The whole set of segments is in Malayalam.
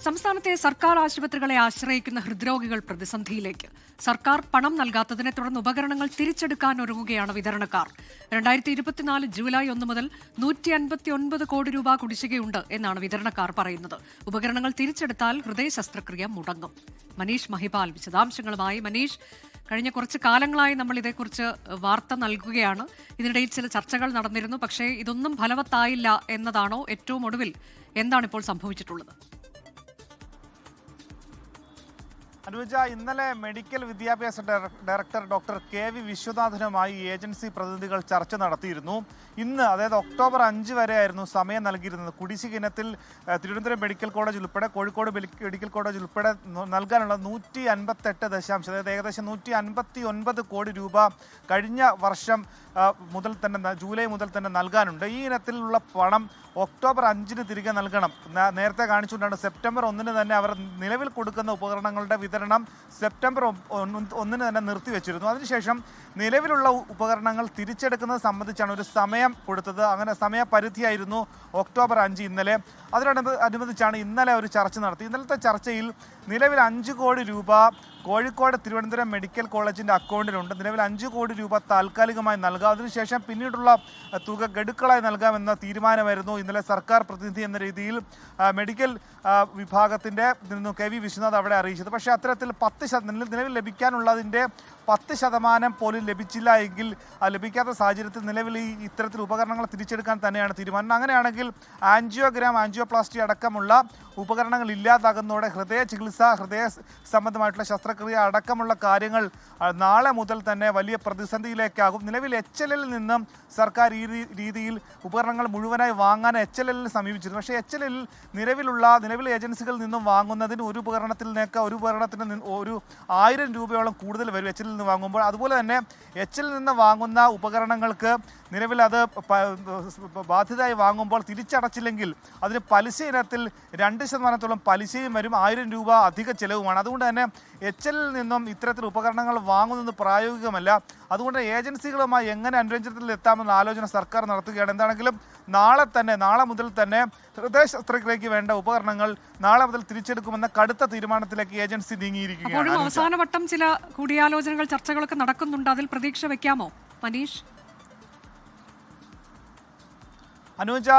സംസ്ഥാനത്തെ സർക്കാർ ആശുപത്രികളെ ആശ്രയിക്കുന്ന ഹൃദ്രോഗികൾ പ്രതിസന്ധിയിലേക്ക്. സർക്കാർ പണം നൽകാത്തതിനെ തുടർന്ന് ഉപകരണങ്ങൾ തിരിച്ചെടുക്കാൻ ഒരുങ്ങുകയാണ് വിതരണക്കാർ. 2024 ജൂലൈ 1 മുതൽ 159 കോടി രൂപ കുടിശ്ശികയുണ്ട് എന്നാണ് വിതരണക്കാർ പറയുന്നത്. ഉപകരണങ്ങൾ തിരിച്ചെടുത്താൽ ഹൃദയ ശസ്ത്രക്രിയ മുടങ്ങും. മനീഷ് മഹിപാൽ വിശദാംശങ്ങളുമായി. മനീഷ്, കഴിഞ്ഞ കുറച്ച് കാലങ്ങളായി നമ്മൾ ഇതേക്കുറിച്ച് വാർത്ത നൽകുകയാണ്. ഇതിനിടയിൽ ചില ചർച്ചകൾ നടന്നിരുന്നു. പക്ഷേ ഇതൊന്നും ഫലവത്തായില്ല എന്നതാണോ? ഏറ്റവും ഒടുവിൽ എന്താണിപ്പോൾ സംഭവിച്ചിട്ടുള്ളത്? അനുജ, ഇന്നലെ മെഡിക്കൽ വിദ്യാഭ്യാസ ഡയറക്ടർ ഡോക്ടർ KV വിശ്വനാഥനുമായി ഏജൻസി പ്രതിനിധികൾ ചർച്ച നടത്തിയിരുന്നു. ഇന്ന്, അതായത് ഒക്ടോബർ 5 വരെയായിരുന്നു സമയം നൽകിയിരുന്നത്. കുടിശ്ശിക ഇനത്തിൽ തിരുവനന്തപുരം മെഡിക്കൽ കോളേജ് ഉൾപ്പെടെ കോഴിക്കോട് മെഡിക്കൽ കോളേജ് ഉൾപ്പെടെ നൽകാനുള്ള 158 അതായത് ഏകദേശം 159 കോടി രൂപ കഴിഞ്ഞ വർഷം മുതൽ തന്നെ, ജൂലൈ മുതൽ തന്നെ നൽകാനുണ്ട്. ഈ ഇനത്തിലുള്ള പണം ഒക്ടോബർ 5 തിരികെ നൽകണം. നേരത്തെ കാണിച്ചുകൊണ്ടാണ് സെപ്റ്റംബർ 1 തന്നെ അവർ നിലവിൽ കൊടുക്കുന്ന ഉപകരണങ്ങളുടെ വിതരണം സെപ്റ്റംബർ 1 തന്നെ നിർത്തിവെച്ചിരുന്നു. അതിനുശേഷം നിലവിലുള്ള ഉപകരണങ്ങൾ തിരിച്ചെടുക്കുന്നത് സംബന്ധിച്ചാണ് ഒരു സമയം കൊടുത്തത്. അങ്ങനെ സമയപരിധിയായിരുന്നു ഒക്ടോബർ 5 ഇന്നലെ. അതിനോടനുബന്ധിച്ചാണ് ഇന്നലെ ഒരു ചർച്ച നടത്തി. ഇന്നലത്തെ ചർച്ചയിൽ നിലവിൽ 5 കോടി രൂപ കോഴിക്കോട് തിരുവനന്തപുരം മെഡിക്കൽ കോളേജിൻ്റെ അക്കൗണ്ടിലുണ്ട്. നിലവിൽ 5 കോടി രൂപ താൽക്കാലികമായി നൽകാം. അതിനുശേഷം പിന്നീടുള്ള തുക ഗഡുക്കളായി നൽകാമെന്ന തീരുമാനമായിരുന്നു ഇന്നലെ സർക്കാർ പ്രതിനിധി എന്ന രീതിയിൽ മെഡിക്കൽ വിഭാഗത്തിൻ്റെ നിന്നും KV വിശ്വനാഥ് അവിടെ അറിയിച്ചത്. പക്ഷേ അത്തരത്തിൽ 10% നിലവിൽ ലഭിക്കാനുള്ളതിൻ്റെ 10% പോലും ലഭിച്ചില്ല എങ്കിൽ, ലഭിക്കാത്ത സാഹചര്യത്തിൽ നിലവിൽ ഇത്തരത്തിൽ ഉപകരണങ്ങൾ തിരിച്ചെടുക്കാൻ തന്നെയാണ് തീരുമാനം. അങ്ങനെയാണെങ്കിൽ ആൻജിയോഗ്രാം, ആൻജിയോപ്ലാസ്റ്റി അടക്കമുള്ള ഉപകരണങ്ങൾ ഇല്ലാതാകുന്നതോടെ ഹൃദയ ചികിത്സ, ഹൃദയ സംബന്ധമായിട്ടുള്ള ശസ്ത്രക്രിയ അടക്കമുള്ള കാര്യങ്ങൾ നാളെ മുതൽ തന്നെ വലിയ പ്രതിസന്ധിയിലേക്കാകും. നിലവിൽ HLL നിന്നും സർക്കാർ ഈ രീതിയിൽ ഉപകരണങ്ങൾ മുഴുവനായി വാങ്ങാൻ HLL സമീപിച്ചിരുന്നു. പക്ഷേ HLL നിലവിൽ ഏജൻസികളിൽ നിന്നും വാങ്ങുന്നതിന് ഒരു ഉപകരണത്തിന് 1000 രൂപയോളം കൂടുതൽ വരും HLL നിന്ന് വാങ്ങുമ്പോൾ. അതുപോലെ തന്നെ HLL നിന്ന് വാങ്ങുന്ന ഉപകരണങ്ങൾക്ക് നിലവിൽ അത് ബാധ്യതയായി വാങ്ങുമ്പോൾ തിരിച്ചടച്ചില്ലെങ്കിൽ അതിന് പലിശ ഇനത്തിൽ 2% പലിശയും വരും. 1000 രൂപ അധിക ചെലവുമാണ്. അതുകൊണ്ട് തന്നെ HLL നിന്നും ഇത്തരത്തിൽ ഉപകരണങ്ങൾ വാങ്ങുന്നത് പ്രായോഗികമല്ല. അതുകൊണ്ട് ഏജൻസികളുമായി എങ്ങനെ അനുരഞ്ജനത്തിൽ എത്താമെന്ന ആലോചന സർക്കാർ നടത്തുകയാണ്. എന്താണെങ്കിലും നാളെ മുതൽ തന്നെ ഹൃദയ ശസ്ത്രക്രിയയ്ക്ക് വേണ്ട ഉപകരണങ്ങൾ നാളെ മുതൽ തിരിച്ചെടുക്കുമെന്ന കടുത്ത തീരുമാനത്തിലേക്ക് ഏജൻസി നീങ്ങിയിരിക്കുകയാണ്. അവസാനവട്ടം ചില കൂടിയാലോചനകൾ, ചർച്ചകളൊക്കെ നടക്കുന്നുണ്ട്. അതിൽ പ്രതീക്ഷ വെക്കാമോ മനീഷ്? അനുജ,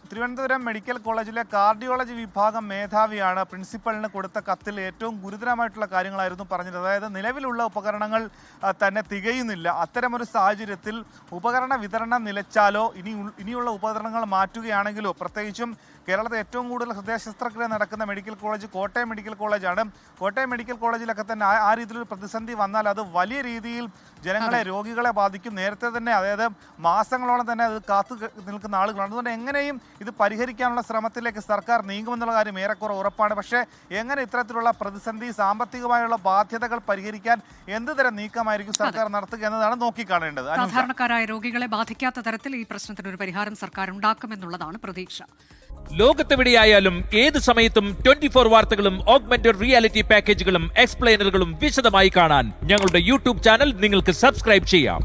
തിരുവനന്തപുരം മെഡിക്കൽ കോളേജിലെ കാർഡിയോളജി വിഭാഗം മേധാവിയാണ് പ്രിൻസിപ്പലിന് കൊടുത്ത കത്തിൽ ഏറ്റവും ഗുരുതരമായിട്ടുള്ള കാര്യങ്ങളായിരുന്നു പറഞ്ഞത്. അതായത് നിലവിലുള്ള ഉപകരണങ്ങൾ തന്നെ തികയുന്നില്ല. അത്തരമൊരു സാഹചര്യത്തിൽ ഉപകരണ വിതരണം നിലച്ചാലോ ഇനിയുള്ള ഉപകരണങ്ങൾ മാറ്റുകയാണെങ്കിലോ, പ്രത്യേകിച്ചും കേരളത്തിൽ ഏറ്റവും കൂടുതൽ ഹൃദയ ശസ്ത്രക്രിയ നടക്കുന്ന മെഡിക്കൽ കോളേജ് കോട്ടയം മെഡിക്കൽ കോളേജാണ്. കോട്ടയം മെഡിക്കൽ കോളേജിലൊക്കെ തന്നെ ആ രീതിയിലൊരു പ്രതിസന്ധി വന്നാൽ അത് വലിയ രീതിയിൽ ജനങ്ങളെ, രോഗികളെ ബാധിക്കും. നേരത്തെ തന്നെ, അതായത് മാസങ്ങളോളം തന്നെ അത് കാത്തു നിൽക്കുന്ന ആളുകളാണ്. അതുകൊണ്ട് എങ്ങനെയും ഇത് പരിഹരിക്കാനുള്ള ശ്രമത്തിലേക്ക് സർക്കാർ നീങ്ങുമെന്നുള്ള കാര്യം ഏറെക്കുറെ ഉറപ്പാണ്. പക്ഷേ എങ്ങനെ ഇത്തരത്തിലുള്ള പ്രതിസന്ധി, സാമ്പത്തികമായുള്ള ബാധ്യതകൾ പരിഹരിക്കാൻ എന്തുതരം നീക്കമായിരിക്കും സർക്കാർ നടത്തുക എന്നതാണ് നോക്കിക്കാണേണ്ടത്. സാധാരണക്കാരായ രോഗികളെ ബാധിക്കാത്ത തരത്തിൽ ഈ പ്രശ്നത്തിന് ഒരു പരിഹാരം സർക്കാർ ഉണ്ടാക്കുമെന്നുള്ളതാണ് പ്രതീക്ഷ. ലോകത്തെവിടെയായാലും ഏത് സമയത്തും 24 വാർത്തകളും ഓഗ്മെന്റഡ് റിയാലിറ്റി പാക്കേജുകളും എക്സ്പ്ലെയിനറുകളും വിശദമായി കാണാൻ ഞങ്ങളുടെ YouTube ചാനൽ നിങ്ങൾക്ക് സബ്സ്ക്രൈബ് ചെയ്യാം.